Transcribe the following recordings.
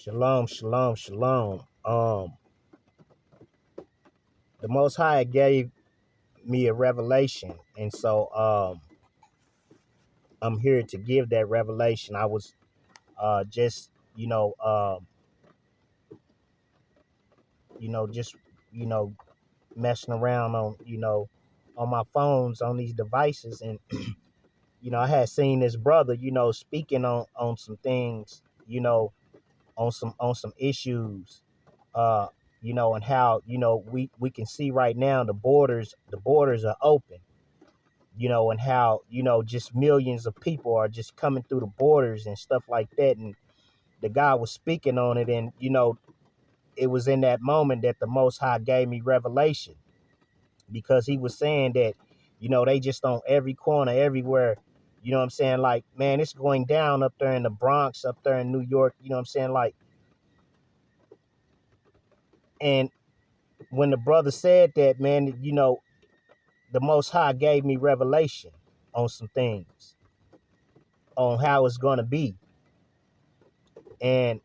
Shalom, shalom, shalom. The Most High gave me a revelation, and so I'm here to give that revelation. I was just just you know messing around on on my phones on these devices, and I had seen this brother speaking on some things, on some issues, uh and how we can see right now the borders are open, and how just millions of people are just coming through the borders and stuff like that. And the guy was speaking on it, and it was in that moment that the Most High gave me revelation, because he was saying that they just on every corner everywhere. You know what I'm saying? Like, man, it's going down up there in the Bronx, up there in New York. You know what I'm saying? Like, and when the brother said that, man, the Most High gave me revelation on some things, on how it's going to be. And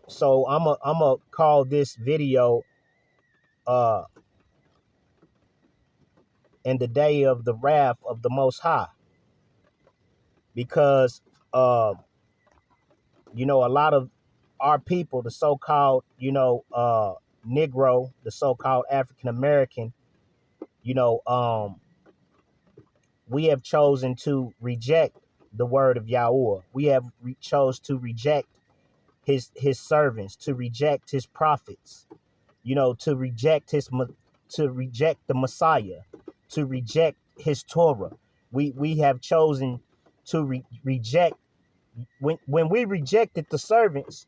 so I'm a call this video uh in the day of the wrath of the Most High, because uh a lot of our people, the so-called Negro, the so-called African American, you know um we have chosen to reject the word of Yahweh. We have chose to reject his servants, to reject his prophets, to reject to reject the Messiah, to reject his Torah. We have chosen to reject. When we rejected the servants,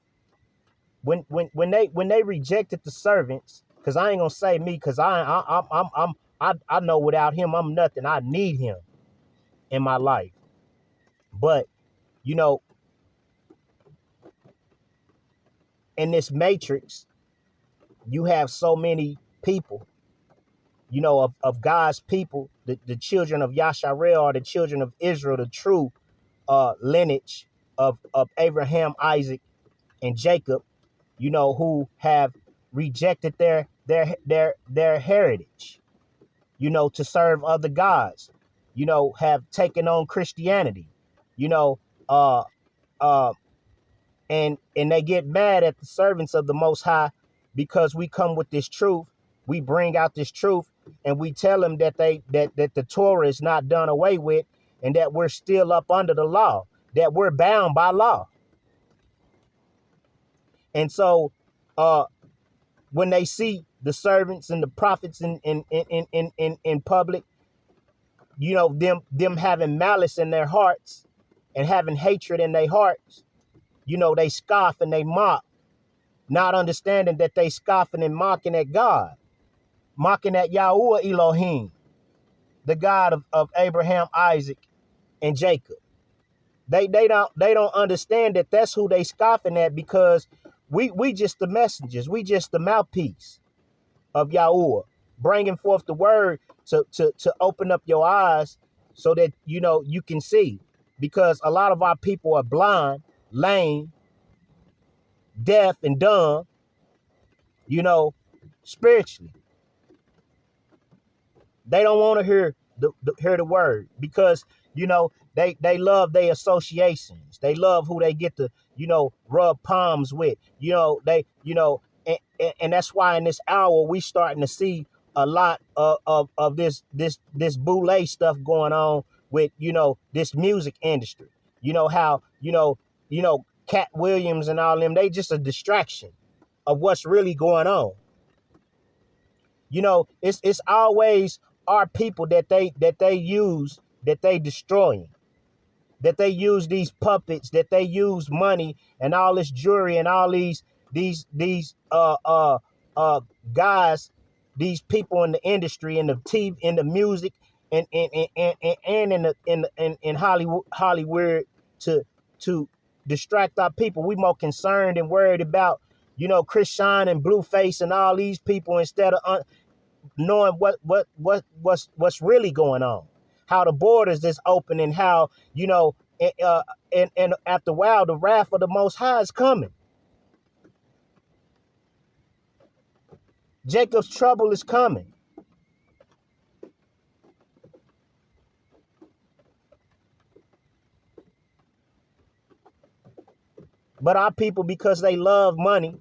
when they rejected the servants, because I ain't gonna say me, because I know without him I'm nothing. I need him in my life. But you know, in this matrix, you have so many people, of God's people, the children of Yasharel, are the children of Israel, the true lineage of Abraham, Isaac, and Jacob, who have rejected their heritage, to serve other gods, have taken on Christianity, you know, uh, uh, and they get mad at the servants of the Most High, because we come with this truth. We bring out this truth, and we tell them that that the Torah is not done away with, and that we're still up under the law, that we're bound by law. And so when they see the servants and the prophets in public, them having malice in their hearts and having hatred in their hearts, they scoff and they mock, not understanding that they scoffing and mocking at God, mocking at Yahuwah Elohim, the God of Abraham, Isaac, and Jacob. They don't understand that that's who they scoffing at, because we just the messengers, we just the mouthpiece of Yahuwah, bringing forth the word to open up your eyes so that you can see, because a lot of our people are blind, lame, deaf, and dumb, spiritually. They don't want to hear the word, because they love their associations. They love who they get to rub palms with. And that's why in this hour we starting to see a lot of this boule stuff going on with this music industry. How Cat Williams and all them, they just a distraction of what's really going on. It's always our people that they use, that they destroying, that they use these puppets, that they use money and all this jewelry and all these guys, these people in the industry, in the TV, in the music, and in Hollywood to distract our people. We more concerned and worried about Chris Shine and Blueface and all these people, instead of knowing what's really going on, how the borders is open, and how And after a while, the wrath of the Most High is coming. Jacob's trouble is coming. But our people, because they love money,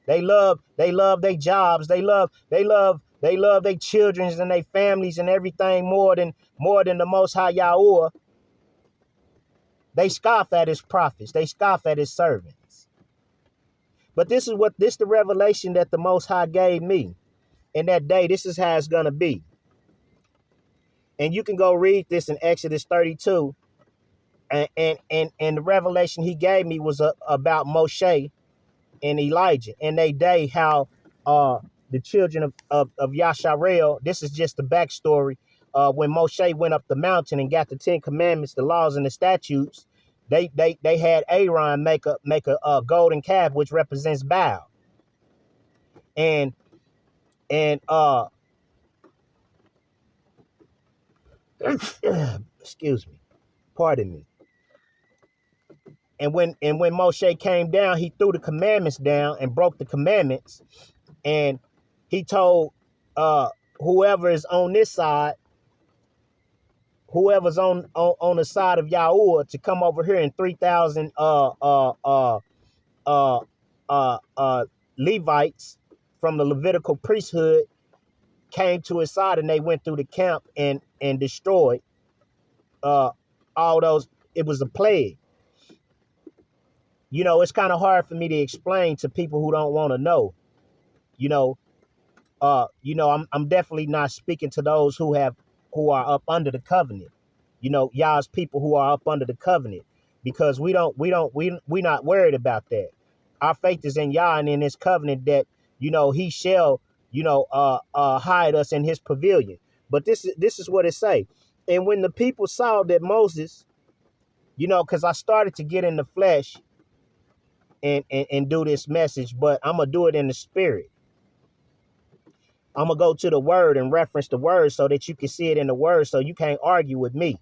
they love their jobs, they love their children and their families and everything more than the Most High Yahuwah. They scoff at his prophets. They scoff at his servants. But this is the revelation that the Most High gave me in that day. This is how it's gonna be. And you can go read this in Exodus 32. And the revelation he gave me was about Moshe and Elijah and they day, how the children of Yasharel, this is just the backstory. When Moshe went up the mountain and got the 10 commandments, the laws and the statutes, they had Aaron make a golden calf, which represents Baal. And excuse me, pardon me. And when Moshe came down, he threw the commandments down and broke the commandments. And he told whoever is on this side, whoever's on the side of Yahuwah, to come over here, and 3,000 Levites from the Levitical priesthood came to his side, and they went through the camp and destroyed all those. It was a plague. You know, it's kind of hard for me to explain to people who don't want to know. I'm definitely not speaking to those who are up under the covenant. Y'all's people who are up under the covenant, because we not worried about that. Our faith is in Yah and in his covenant that, he shall, hide us in his pavilion. But this is what it say. And when the people saw that Moses, because I started to get in the flesh and do this message, but I'm going to do it in the spirit. I'm going to go to the word and reference the word so that you can see it in the word, so you can't argue with me.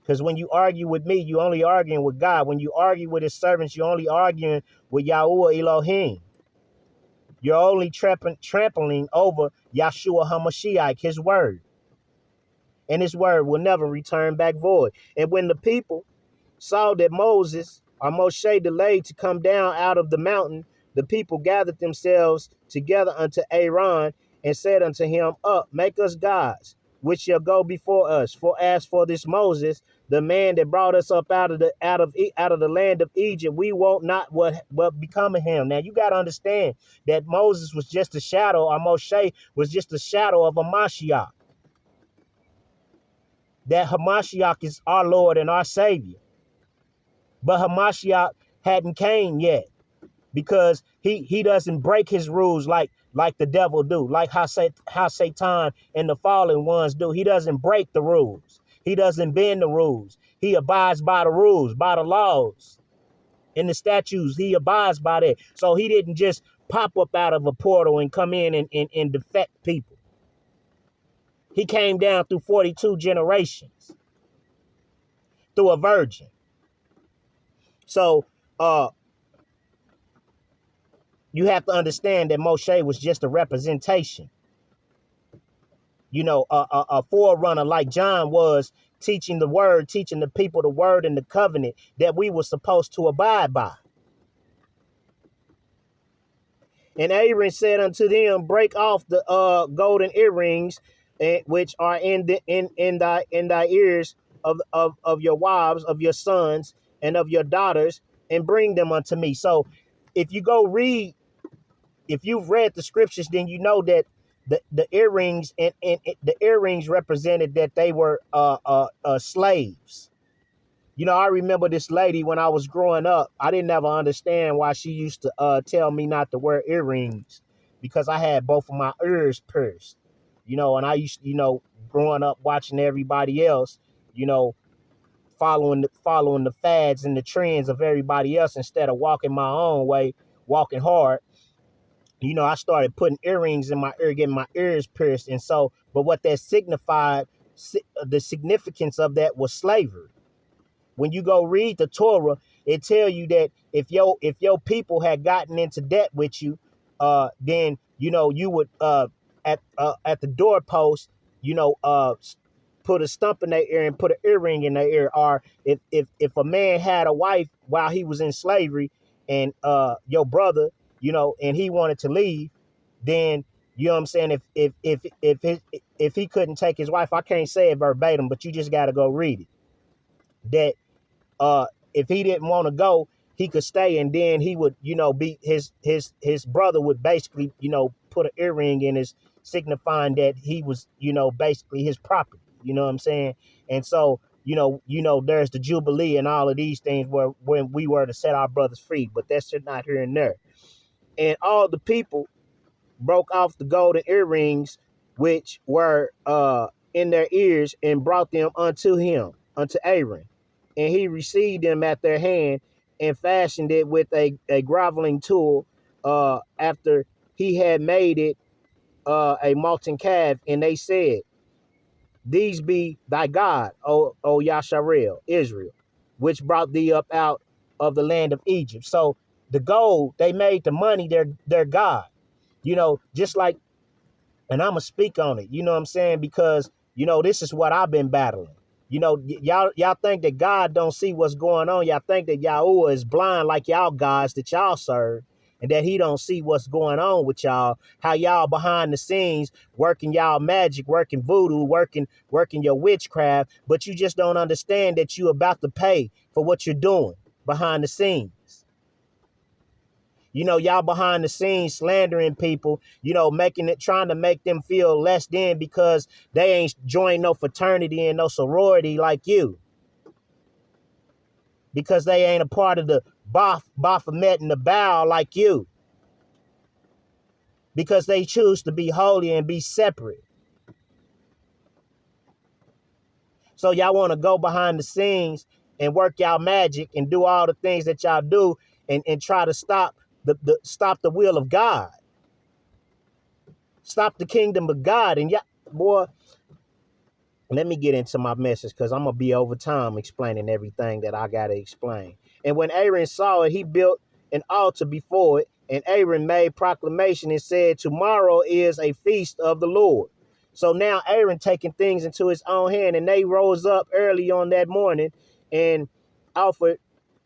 Because when you argue with me, you only arguing with God. When you argue with his servants, you're only arguing with Yahuwah Elohim. You're only trampling over Yahshua HaMashiach, his word. And his word will never return back void. And when the people saw that Moshe delayed to come down out of the mountain, the people gathered themselves together unto Aaron and said unto him, Up, make us gods, which shall go before us. For as for this Moses, the man that brought us up out of the land of Egypt, we won't not what become of him. Now you got to understand that Moses was just a shadow, or Moshe was just a shadow of a Mashiach. That Hamashiach is our Lord and our Savior. But Hamashiach hadn't came yet, because he doesn't break his rules like the devil do, like how Satan and the fallen ones do. He doesn't break the rules. He doesn't bend the rules. He abides by the rules, by the laws and the statutes. He abides by that. So he didn't just pop up out of a portal and come in and defect people. He came down through 42 generations through a virgin. So you have to understand that Moshe was just a representation. A forerunner like John was, teaching the word, teaching the people the word and the covenant that we were supposed to abide by. And Aaron said unto them, Break off the golden earrings, which are in thy ears of your wives, of your sons, and of your daughters, and bring them unto me. So if you've read the scriptures, then you know that the earrings and the earrings represented that they were slaves. I remember this lady when I was growing up. I didn't ever understand why she used to tell me not to wear earrings, because I had both of my ears pierced. And I used to, growing up watching everybody else, following the fads and the trends of everybody else instead of walking my own way, walking hard. I started putting earrings in my ear, getting my ears pierced. And so, but what that signified, the significance of that was slavery. When you go read the Torah, it tell you that if your people had gotten into debt with you, then you would at the doorpost, put a stump in their ear and put an earring in their ear. Or if a man had a wife while he was in slavery, and your brother, and he wanted to leave, then you know what I'm saying. If he couldn't take his wife, I can't say it verbatim, but you just got to go read it. That if he didn't want to go, he could stay, and then he would, be his brother would basically, put an earring in his, signifying that he was, basically his property. You know what I'm saying? And so, there's the Jubilee and all of these things where when we were to set our brothers free, but that's not here and there. And all the people broke off the golden earrings which were in their ears, and brought them unto Aaron. And he received them at their hand, and fashioned it with a groveling tool, after he had made it a molten calf. And they said, These be thy God, O Yasharel, Israel, which brought thee up out of the land of Egypt. So the gold, they made the money their God. Just like, and I'm gonna speak on it, you know what I'm saying? Because, this is what I've been battling. Y'all think that God don't see what's going on. Y'all think that Yahuwah is blind like y'all gods that y'all serve, and that he don't see what's going on with y'all, how y'all behind the scenes working y'all magic, working voodoo, working your witchcraft, but you just don't understand that you about to pay for what you're doing behind the scenes. Y'all behind the scenes slandering people, trying to make them feel less than because they ain't joined no fraternity and no sorority like you. Because they ain't a part of the Baphomet and the Baal like you. Because they choose to be holy and be separate. So y'all want to go behind the scenes and work y'all magic and do all the things that y'all do, and try to stop the will of God. Stop the kingdom of God. And boy, let me get into my message, because I'm going to be over time explaining everything that I got to explain. And when Aaron saw it, he built an altar before it. And Aaron made proclamation and said, Tomorrow is a feast of the Lord. So now Aaron taking things into his own hand, and they rose up early on that morning and offered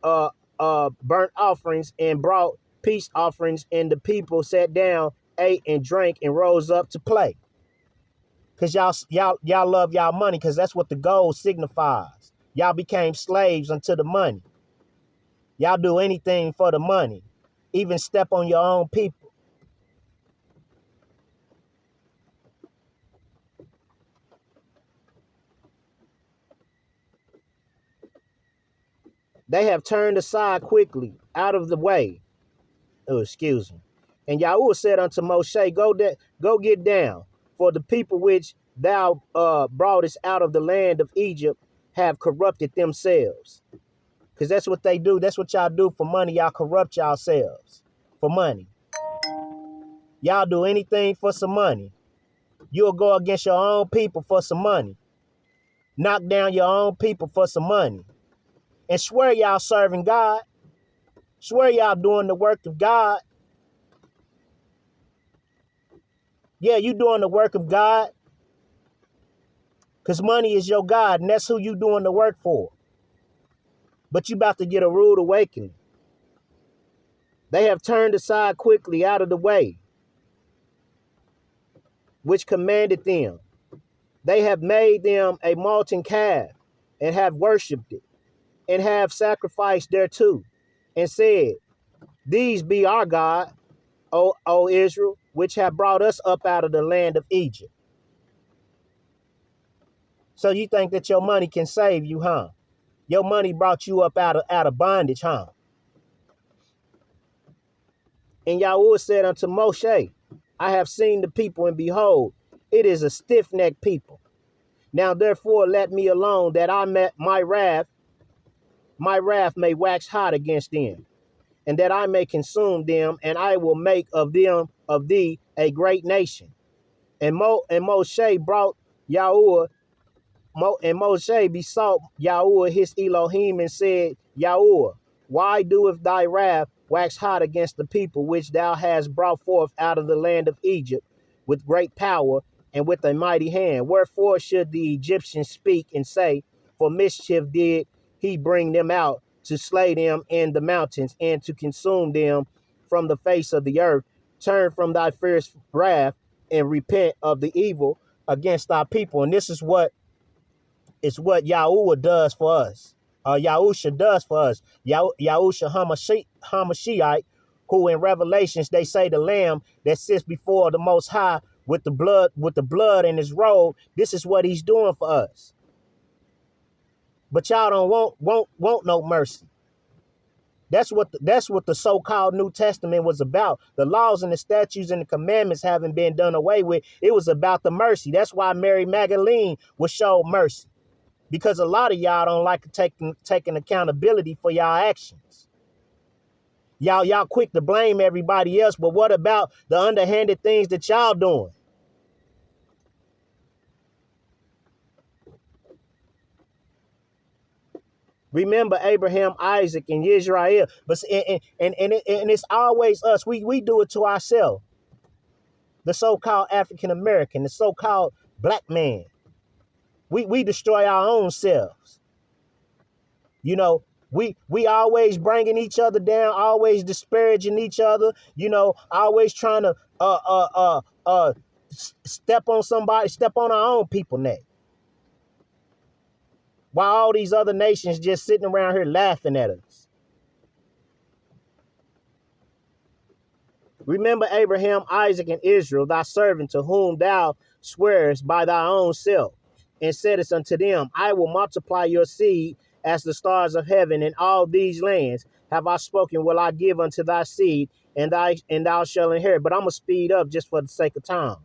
burnt offerings and brought peace offerings. And the people sat down, ate and drank, and rose up to play. Because y'all love y'all money, because that's what the gold signifies. Y'all became slaves unto the money. Y'all do anything for the money, even step on your own people. They have turned aside quickly out of the way. Oh, excuse me. And Yahuwah said unto Moshe, Go get down, for the people which thou broughtest out of the land of Egypt have corrupted themselves. Because that's what they do. That's what y'all do for money. Y'all corrupt yourselves for money. Y'all do anything for some money. You'll go against your own people for some money. Knock down your own people for some money. And swear y'all serving God. Swear y'all doing the work of God. Yeah, you doing the work of God. Because money is your God, and that's who you doing the work for. But you about to get a rude awakening. They have turned aside quickly out of the way, which commanded them. They have made them a molten calf, and have worshipped it, and have sacrificed thereto, and said, These be our God, O Israel, which have brought us up out of the land of Egypt. So you think that your money can save you, huh? Your money brought you up out of bondage, huh? And Yahuwah said unto Moshe, I have seen the people, and behold, it is a stiff-necked people. Now therefore let me alone, that my wrath may wax hot against them, and that I may consume them, and I will make of thee a great nation. And Moshe brought Yahuwah And Moshe besought Yahuwah his Elohim and said, Yahuwah, why doeth thy wrath wax hot against the people which thou hast brought forth out of the land of Egypt with great power and with a mighty hand? Wherefore should the Egyptians speak and say, for mischief did he bring them out to slay them in the mountains and to consume them from the face of the earth? Turn from thy fierce wrath and repent of the evil against thy people. And this is what Yahuwah does for us. Yahusha does for us. Yahusha Hamashiach, who in Revelations they say the Lamb that sits before the Most High with the blood in his robe. This is what he's doing for us. But y'all don't want no mercy. That's what the so-called New Testament was about. The laws and the statutes and the commandments haven't been done away with. It was about the mercy. That's why Mary Magdalene was showed mercy. Because a lot of y'all don't like taking accountability for y'all actions. Y'all quick to blame everybody else, but what about the underhanded things that y'all doing? Remember Abraham, Isaac, and Israel. But and it's always us. We do it to ourselves. The so-called African American, the so-called black man. We destroy our own selves. You know, we always bringing each other down, always disparaging each other. You know, always trying to step on our own people neck. While all these other nations just sitting around here laughing at us. Remember Abraham, Isaac, and Israel, thy servant, to whom thou swearest by thy own self, and saidest unto them, I will multiply your seed as the stars of heaven, and all these lands have I spoken will I give unto thy seed, and thou shalt inherit. But I'm gonna speed up just for the sake of time.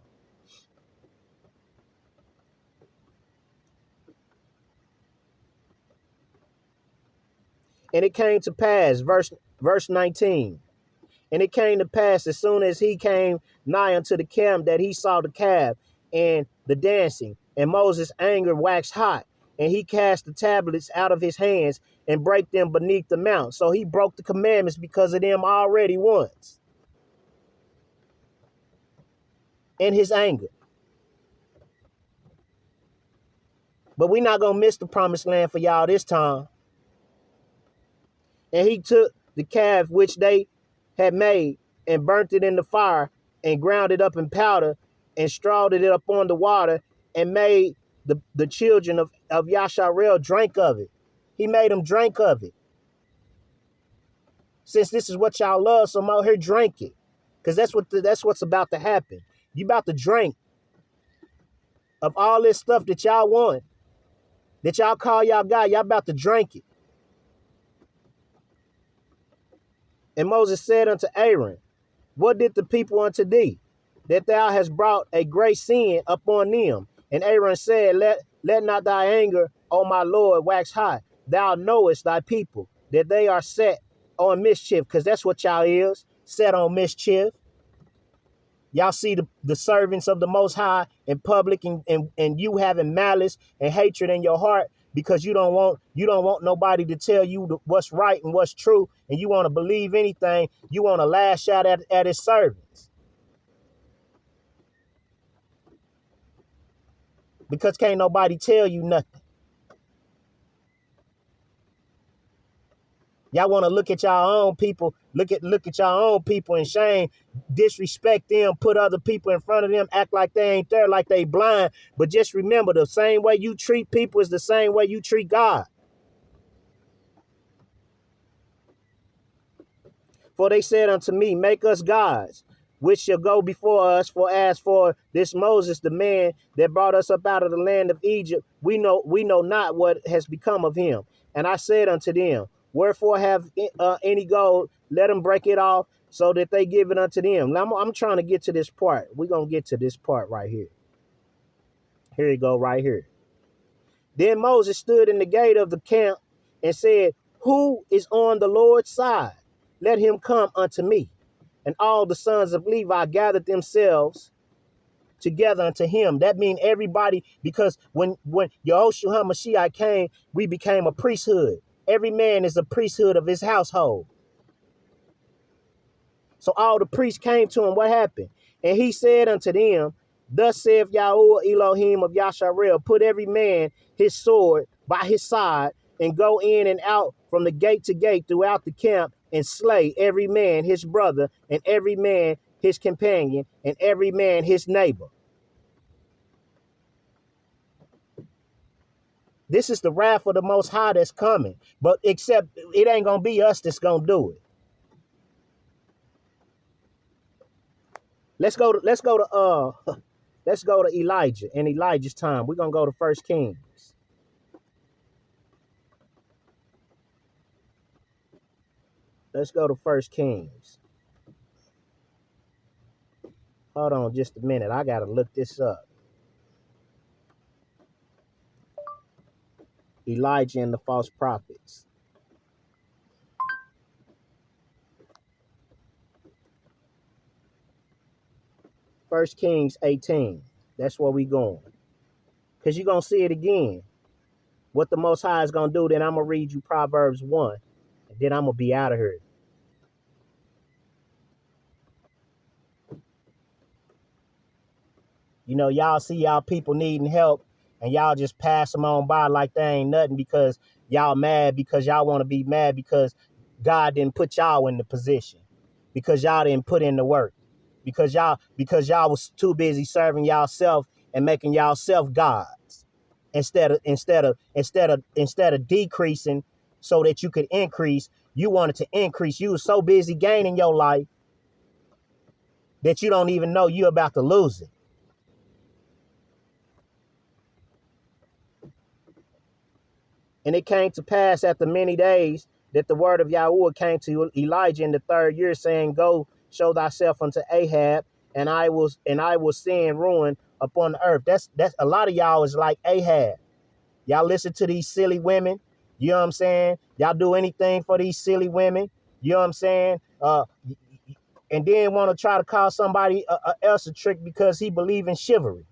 And it came to pass, verse 19. And it came to pass as soon as he came nigh unto the camp that he saw the calf and the dancing, and Moses' anger waxed hot, and he cast the tablets out of his hands and brake them beneath the mount. So he broke the commandments because of them already once in his anger. But we're not going to miss the promised land for y'all this time. And he took the calf which they had made and burnt it in the fire and ground it up in powder and strawed it up on the water and made the children of Yasharel drink of it. He made them drink of it. Since this is what y'all love, so I'm out here drink it. Because that's what's about to happen. You about to drink of all this stuff that y'all want, that y'all call y'all God. Y'all about to drink it. And Moses said unto Aaron, what did the people unto thee, that thou hast brought a great sin upon them? And Aaron said, let not thy anger, O my Lord, wax hot. Thou knowest thy people, that they are set on mischief, because that's what y'all is, set on mischief. Y'all see the servants of the Most High in public, and you having malice and hatred in your heart because you don't want nobody to tell you what's right and what's true, and you want to believe anything. You want to lash out at his servants because can't nobody tell you nothing. Y'all want to look at y'all own people, look at y'all own people in shame, disrespect them, put other people in front of them, act like they ain't there, like they blind. But just remember, the same way you treat people is the same way you treat God. For they said unto me, make us gods, which shall go before us. For as for this Moses, the man that brought us up out of the land of Egypt, we know not what has become of him. And I said unto them, wherefore have any gold, let them break it off, so that they give it unto them. Now, I'm trying to get to this part. We're going to get to this part right here. Here you go, right here. Then Moses stood in the gate of the camp and said, who is on the Lord's side? Let him come unto me. And all the sons of Levi gathered themselves together unto him. That means everybody, because when Yahushua HaMashiach came, we became a priesthood. Every man is a priesthood of his household. So all the priests came to him. What happened? And he said unto them, thus saith Yahuwah Elohim of Yasharel, put every man his sword by his side, and go in and out from the gate to gate throughout the camp, and slay every man his brother, and every man his companion, and every man his neighbor. This is the wrath of the Most High that's coming. But except it ain't going to be us that's going to do it. Let's go to let's go to Elijah and Elijah's time. We're going to go to 1 Kings. Let's go to 1 Kings. Hold on just a minute. I got to look this up. Elijah and the false prophets. 1 Kings 18. That's where we going. Because you're going to see it again. What the Most High is going to do, then I'm going to read you Proverbs 1. And then I'm going to be out of here. You know, y'all see y'all people needing help, and y'all just pass them on by like they ain't nothing because y'all mad, because y'all want to be mad because God didn't put y'all in the position, because y'all didn't put in the work, because y'all was too busy serving y'allself and making y'allself gods instead of decreasing so that you could increase. You wanted to increase. You was so busy gaining your life that you don't even know you're about to lose it. And it came to pass after many days that the word of Yahuwah came to Elijah in the 3rd year, saying, go show thyself unto Ahab, and I will send ruin upon the earth. That's a lot of y'all is like Ahab. Y'all listen to these silly women. You know what I'm saying? Y'all do anything for these silly women. You know what I'm saying? And then want to try to call somebody else a trick because he believe in chivalry.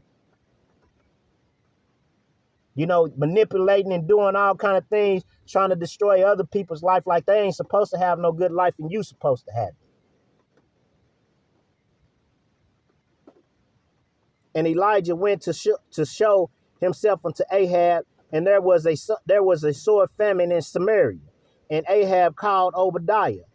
You know, manipulating and doing all kind of things, trying to destroy other people's life like they ain't supposed to have no good life and you supposed to have it. And Elijah went to show himself unto Ahab, and there was a sore famine in Samaria. And Ahab called Obadiah,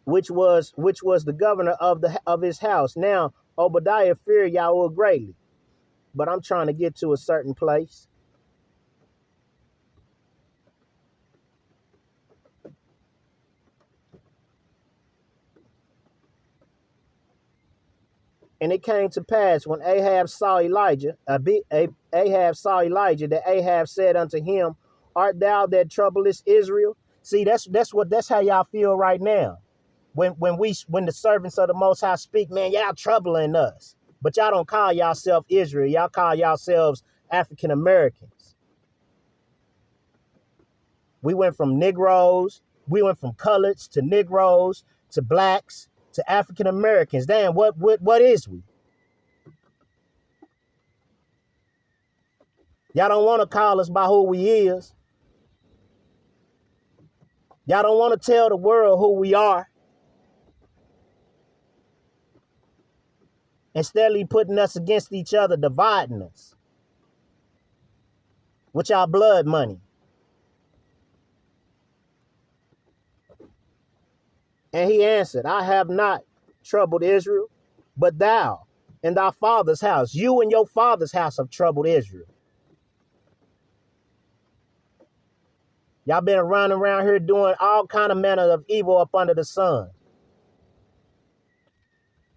which was the governor of his house. Now Obadiah feared Yahweh greatly. But I'm trying to get to a certain place. And it came to pass when Ahab saw Elijah, Ahab saw Elijah, that Ahab said unto him, art thou that troublest Israel? See, that's how y'all feel right now. When the servants of the Most High speak, man, y'all troubling us. But y'all don't call yourself Israel. Y'all call yourselves African Americans. We went from Negroes, we went from coloreds to Negroes to blacks to African Americans. Damn, what is we? Y'all don't want to call us by who we is. Y'all don't want to tell the world who we are. Instead of putting us against each other, dividing us with y'all blood money. And he answered, I have not troubled Israel, but thou and thy father's house, you and your father's house have troubled Israel. Y'all been running around here doing all kind of manner of evil up under the sun.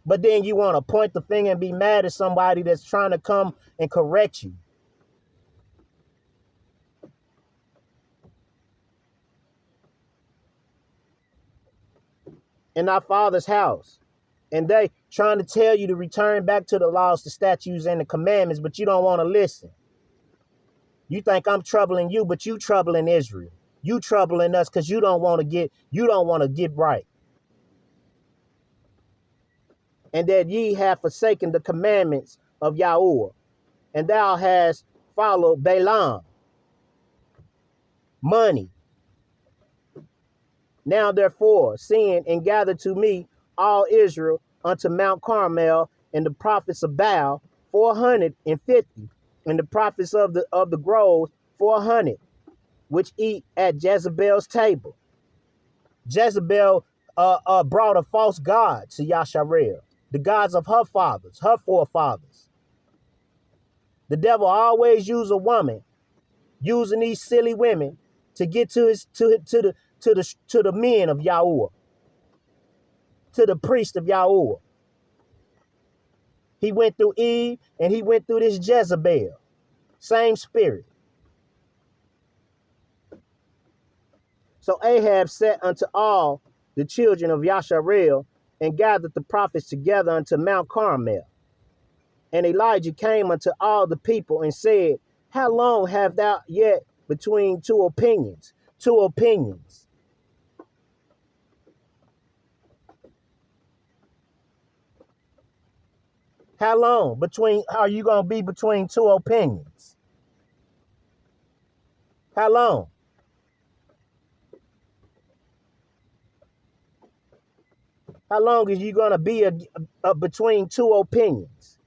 But then you want to point the finger and be mad at somebody that's trying to come and correct you. In our father's house. And they trying to tell you to return back to the laws, the statutes, and the commandments, but you don't want to listen. You think I'm troubling you, but you troubling Israel. You troubling us because you don't want to get right. and that ye have forsaken the commandments of Yahuwah, and thou hast followed Balaam, money. Now therefore, send and gather to me all Israel unto Mount Carmel, and the prophets of Baal 450, and the prophets of the groves 400, which eat at Jezebel's table. Jezebel brought a false god to Yasharel, the gods of her fathers, her forefathers. The devil always use a woman, using these silly women to get to the men of Yahuwah, to the priest of Yahuwah. He went through Eve and he went through this Jezebel. Same spirit. So Ahab said unto all the children of Yasharel and gathered the prophets together unto Mount Carmel. And Elijah came unto all the people and said, how long have thou yet between two opinions? Two opinions. How long are you going to be between two opinions? How long? How long is you going to be between two opinions?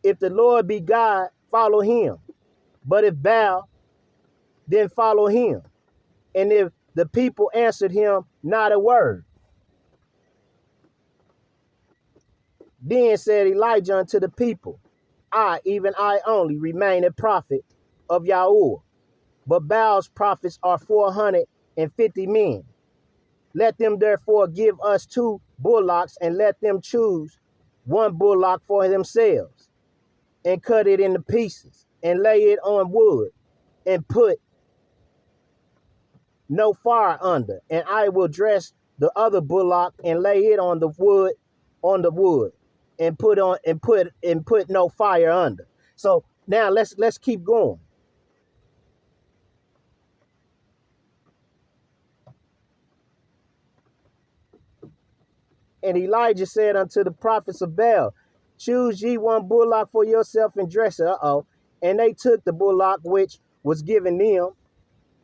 If the Lord be God, follow him. But if Baal, then follow him. And if the people answered him not a word, then said Elijah unto the people, I, even I only, remain a prophet of Yahuwah, but Baal's prophets are 450 men. Let them therefore give us 2 bullocks, and let them choose 1 bullock for themselves, and cut it into pieces, and lay it on wood, and put no fire under. And I will dress the other bullock and lay it on the wood, and put no fire under. So now let's keep going. And Elijah said unto the prophets of Baal, choose ye 1 bullock for yourself and dress it. And they took the bullock which was given them,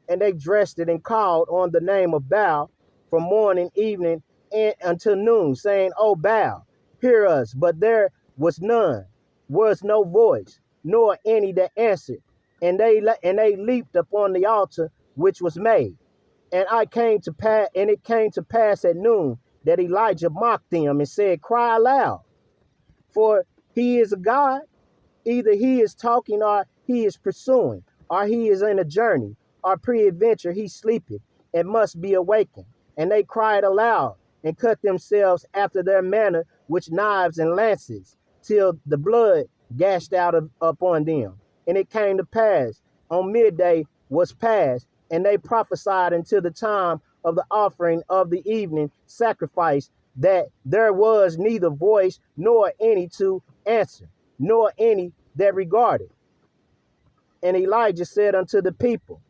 and they dressed it and called on the name of Baal from morning, evening, and until noon, saying, O Baal, hear us. But there was no voice, nor any that answered. And they leaped upon the altar which was made. And it came to pass at noon that Elijah mocked them and said, cry aloud, for he is a God. Either he is talking, or he is pursuing, or he is in a journey, or peradventure he sleepeth and must be awakened. And they cried aloud and cut themselves after their manner with knives and lances, till the blood gashed out upon them. And it came to pass, on midday was past, and they prophesied until the time of the offering of the evening sacrifice, that there was neither voice nor any to answer, nor any that regarded. And Elijah said unto the people,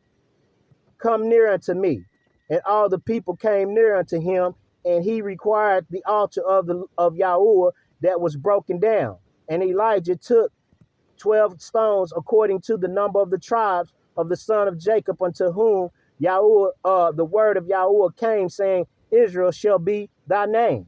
come near unto me. And all the people came near unto him, and he required the altar of Yahuwah that was broken down. And Elijah took 12 stones according to the number of the tribes of the son of Jacob, unto whom Yahuwah, the word of Yahuwah came, saying, Israel shall be thy name.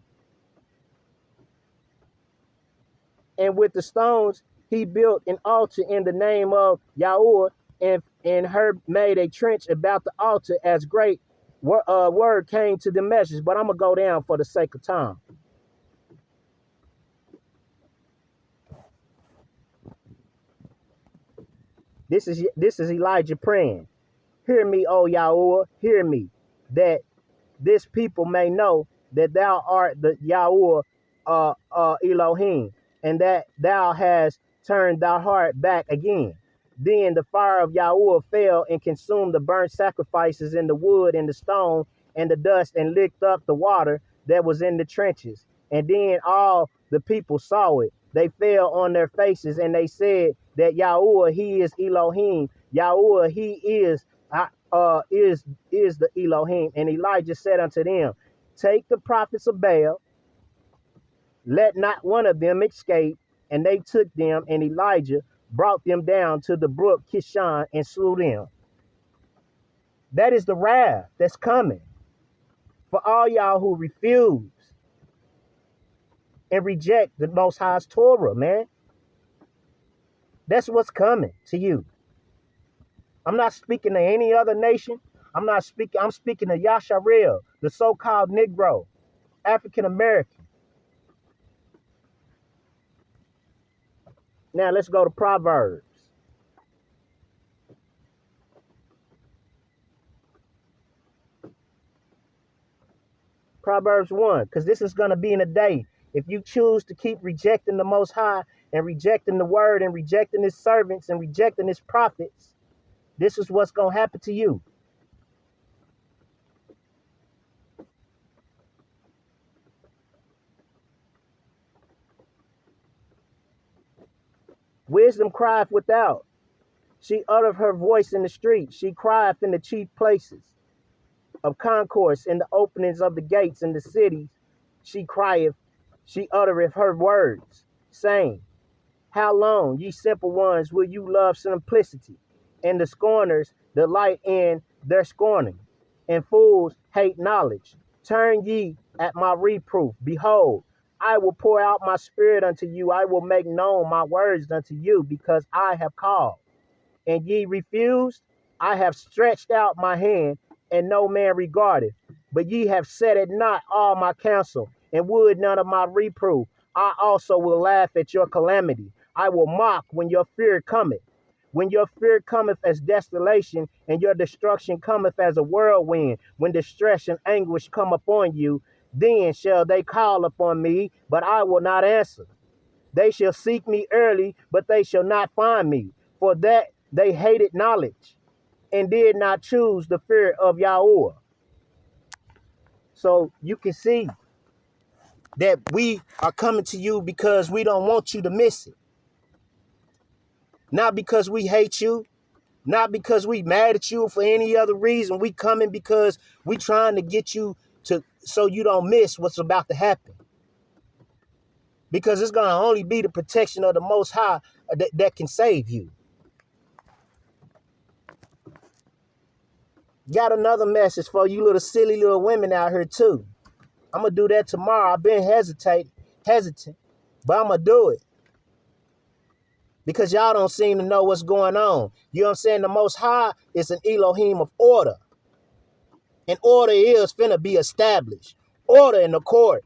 And with the stones he built an altar in the name of Yahuwah, and her made a trench about the altar, as great word came to the message. But I'm gonna go down for the sake of time. This is Elijah praying. Hear me, O Yahuwah, hear me, that this people may know that thou art the Yahuwah Elohim, and that thou hast turned thy heart back again. Then the fire of Yahuwah fell and consumed the burnt sacrifices, and the wood and the stone and the dust, and licked up the water that was in the trenches. And then all the people saw it. They fell on their faces, and they said that Yahuwah, he is Elohim. Yahuwah, he is the Elohim. And Elijah said unto them, take the prophets of Baal Let not one of them escape. And they took them, and Elijah brought them down to the brook Kishon and slew them. That is the wrath that's coming for all y'all who refuse and reject the Most High's Torah, man. That's what's coming to you. I'm not speaking to any other nation. I'm speaking to Yasharel, the so-called Negro, African American. Now let's go to Proverbs. Proverbs 1, because this is going to be in a day. If you choose to keep rejecting the Most High and rejecting the word and rejecting his servants and rejecting his prophets, this is what's going to happen to you. Wisdom crieth without. She uttereth her voice in the street. She crieth in the chief places of concourse, in the openings of the gates in the cities. She crieth, she uttereth her words, saying, how long, ye simple ones, will you love simplicity? And the scorners delight in their scorning, and fools hate knowledge. Turn ye at my reproof. Behold, I will pour out my spirit unto you. I will make known my words unto you, because I have called. And ye refused. I have stretched out my hand, and no man regardeth. But ye have set at naught all my counsel, and would none of my reproof. I also will laugh at your calamity. I will mock when your fear cometh. When your fear cometh as desolation, and your destruction cometh as a whirlwind, when distress and anguish come upon you, then shall they call upon me, but I will not answer. They shall seek me early, but they shall not find me, for that they hated knowledge and did not choose the fear of Yahweh. So you can see that we are coming to you because we don't want you to miss it. Not because we hate you, not because we mad at you for any other reason. We coming because we trying to get you to, so you don't miss what's about to happen. Because it's going to only be the protection of the Most High that can save you. Got another message for you little silly little women out here too. I'm going to do that tomorrow. I've been hesitant, but I'm going to do it. Because y'all don't seem to know what's going on. You know what I'm saying? The Most High is an Elohim of order. And order is finna be established. Order in the court.